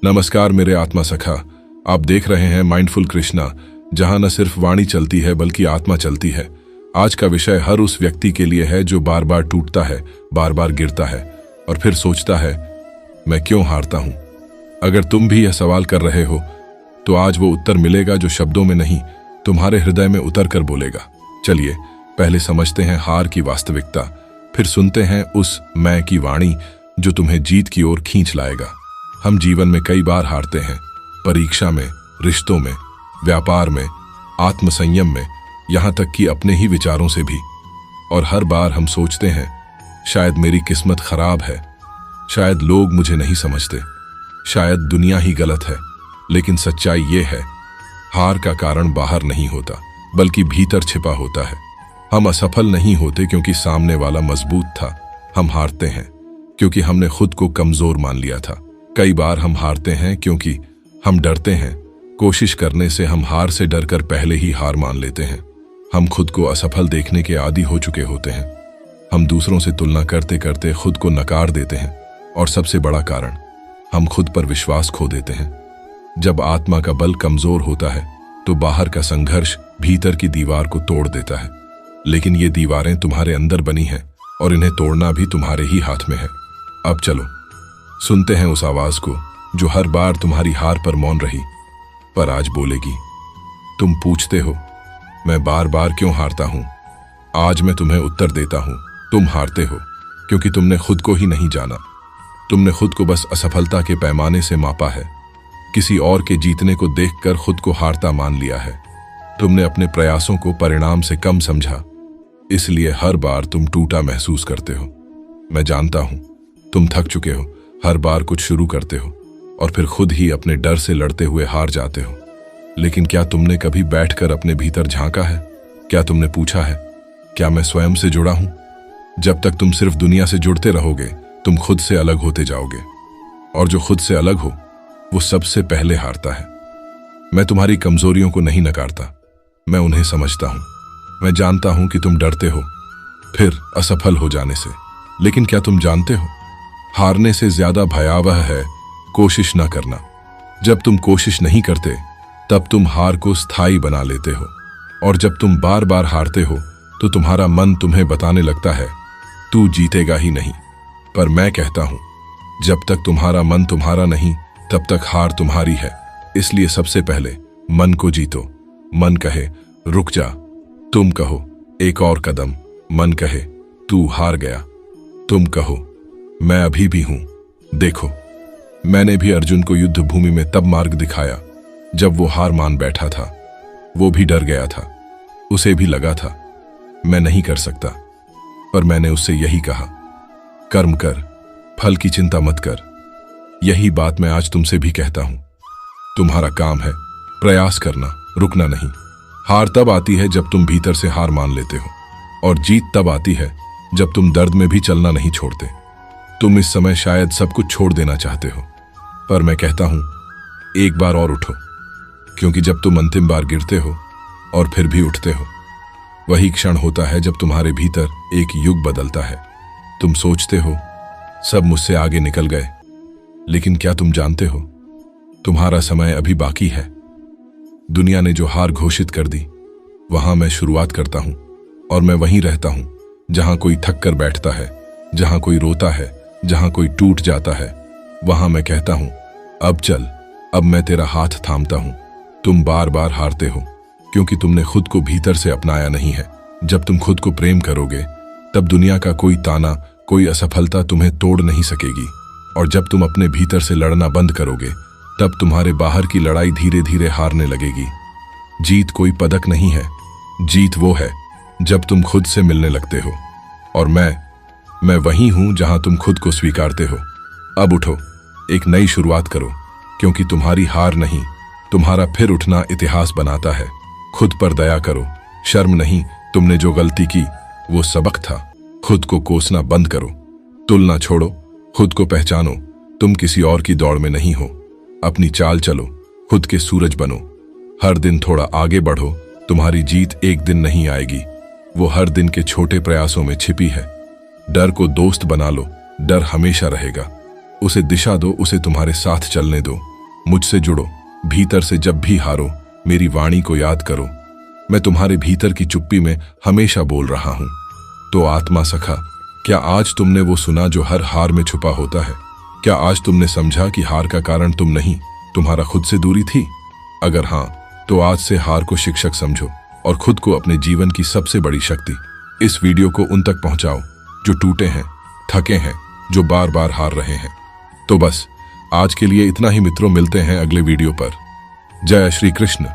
नमस्कार मेरे आत्मा सखा, आप देख रहे हैं माइंडफुल कृष्णा, जहां न सिर्फ वाणी चलती है बल्कि आत्मा चलती है। आज का विषय हर उस व्यक्ति के लिए है जो बार बार टूटता है, बार बार गिरता है और फिर सोचता है मैं क्यों हारता हूं। अगर तुम भी यह सवाल कर रहे हो तो आज वो उत्तर मिलेगा जो शब्दों में नहीं, तुम्हारे हृदय में उतर कर बोलेगा। चलिए पहले समझते हैं हार की वास्तविकता, फिर सुनते हैं उस मैं की वाणी जो तुम्हें जीत की ओर खींच लाएगा। हम जीवन में कई बार हारते हैं, परीक्षा में, रिश्तों में, व्यापार में, आत्मसंयम में, यहां तक कि अपने ही विचारों से भी। और हर बार हम सोचते हैं शायद मेरी किस्मत खराब है, शायद लोग मुझे नहीं समझते, शायद दुनिया ही गलत है। लेकिन सच्चाई ये है, हार का कारण बाहर नहीं होता बल्कि भीतर छिपा होता है। हम असफल नहीं होते क्योंकि सामने वाला मजबूत था, हम हारते हैं क्योंकि हमने खुद को कमजोर मान लिया था। कई बार हम हारते हैं क्योंकि हम डरते हैं, कोशिश करने से हम हार से डरकर पहले ही हार मान लेते हैं। हम खुद को असफल देखने के आदी हो चुके होते हैं। हम दूसरों से तुलना करते करते खुद को नकार देते हैं और सबसे बड़ा कारण, हम खुद पर विश्वास खो देते हैं। जब आत्मा का बल कमजोर होता है तो बाहर का संघर्ष भीतर की दीवार को तोड़ देता है। लेकिन ये दीवारें तुम्हारे अंदर बनी हैं और इन्हें तोड़ना भी तुम्हारे ही हाथ में है। अब चलो सुनते हैं उस आवाज को जो हर बार तुम्हारी हार पर मौन रही, पर आज बोलेगी। तुम पूछते हो मैं बार बार क्यों हारता हूं? आज मैं तुम्हें उत्तर देता हूं। तुम हारते हो क्योंकि तुमने खुद को ही नहीं जाना। तुमने खुद को बस असफलता के पैमाने से मापा है, किसी और के जीतने को देखकर खुद को हारता मान लिया है। तुमने अपने प्रयासों को परिणाम से कम समझा, इसलिए हर बार तुम टूटा महसूस करते हो। मैं जानता हूं तुम थक चुके हो, हर बार कुछ शुरू करते हो और फिर खुद ही अपने डर से लड़ते हुए हार जाते हो। लेकिन क्या तुमने कभी बैठकर अपने भीतर झांका है? क्या तुमने पूछा है क्या मैं स्वयं से जुड़ा हूं? जब तक तुम सिर्फ दुनिया से जुड़ते रहोगे तुम खुद से अलग होते जाओगे, और जो खुद से अलग हो वो सबसे पहले हारता है। मैं तुम्हारी कमजोरियों को नहीं नकारता, मैं उन्हें समझता हूं। मैं जानता हूं कि तुम डरते हो फिर असफल हो जाने से, लेकिन क्या तुम जानते हो हारने से ज्यादा भयावह है कोशिश न करना। जब तुम कोशिश नहीं करते तब तुम हार को स्थायी बना लेते हो, और जब तुम बार बार हारते हो तो तुम्हारा मन तुम्हें बताने लगता है तू जीतेगा ही नहीं। पर मैं कहता हूं जब तक तुम्हारा मन तुम्हारा नहीं तब तक हार तुम्हारी है। इसलिए सबसे पहले मन को जीतो। मन कहे रुक जा, तुम कहो एक और कदम। मन कहे तू हार गया, तुम कहो मैं अभी भी हूं। देखो मैंने भी अर्जुन को युद्ध भूमि में तब मार्ग दिखाया जब वो हार मान बैठा था। वो भी डर गया था, उसे भी लगा था मैं नहीं कर सकता, पर मैंने उससे यही कहा कर्म कर, फल की चिंता मत कर। यही बात मैं आज तुमसे भी कहता हूं। तुम्हारा काम है प्रयास करना, रुकना नहीं। हार तब आती है जब तुम भीतर से हार मान लेते हो, और जीत तब आती है जब तुम दर्द में भी चलना नहीं छोड़ते। तुम इस समय शायद सब कुछ छोड़ देना चाहते हो, पर मैं कहता हूं एक बार और उठो, क्योंकि जब तुम अंतिम बार गिरते हो और फिर भी उठते हो, वही क्षण होता है जब तुम्हारे भीतर एक युग बदलता है। तुम सोचते हो सब मुझसे आगे निकल गए, लेकिन क्या तुम जानते हो तुम्हारा समय अभी बाकी है। दुनिया ने जो हार घोषित कर दी वहां मैं शुरुआत करता हूं, और मैं वहीं रहता हूं जहां कोई थक कर बैठता है, जहां कोई रोता है, जहां कोई टूट जाता है। वहां मैं कहता हूं अब चल, अब मैं तेरा हाथ थामता हूं। तुम बार बार हारते हो क्योंकि तुमने खुद को भीतर से अपनाया नहीं है। जब तुम खुद को प्रेम करोगे तब दुनिया का कोई ताना, कोई असफलता तुम्हें तोड़ नहीं सकेगी। और जब तुम अपने भीतर से लड़ना बंद करोगे तब तुम्हारे बाहर की लड़ाई धीरे धीरे हारने लगेगी। जीत कोई पदक नहीं है, जीत वो है जब तुम खुद से मिलने लगते हो। और मैं वहीं हूं जहां तुम खुद को स्वीकारते हो। अब उठो, एक नई शुरुआत करो, क्योंकि तुम्हारी हार नहीं, तुम्हारा फिर उठना इतिहास बनाता है। खुद पर दया करो, शर्म नहीं, तुमने जो गलती की वो सबक था। खुद को कोसना बंद करो, तुलना छोड़ो, खुद को पहचानो। तुम किसी और की दौड़ में नहीं हो, अपनी चाल चलो, खुद के सूरज बनो। हर दिन थोड़ा आगे बढ़ो, तुम्हारी जीत एक दिन नहीं आएगी, वो हर दिन के छोटे प्रयासों में छिपी है। डर को दोस्त बना लो, डर हमेशा रहेगा। उसे दिशा दो, उसे तुम्हारे साथ चलने दो। मुझसे जुड़ो। भीतर से जब भी हारो मेरी वाणी को याद करो। मैं तुम्हारे भीतर की चुप्पी में हमेशा बोल रहा हूं। तो आत्मा सखा, क्या आज तुमने वो सुना जो हर हार में छुपा होता है? क्या आज तुमने समझा कि हार का कारण तुम नहीं, तुम्हारा खुद से दूरी थी? अगर हां, तो आज से हार को शिक्षक समझो और खुद को अपने जीवन की सबसे बड़ी शक्ति। इस वीडियो को उन तक पहुंचाओ जो टूटे हैं, थके हैं, जो बार बार हार रहे हैं। तो बस आज के लिए इतना ही मित्रों, मिलते हैं अगले वीडियो पर। जय श्री कृष्ण।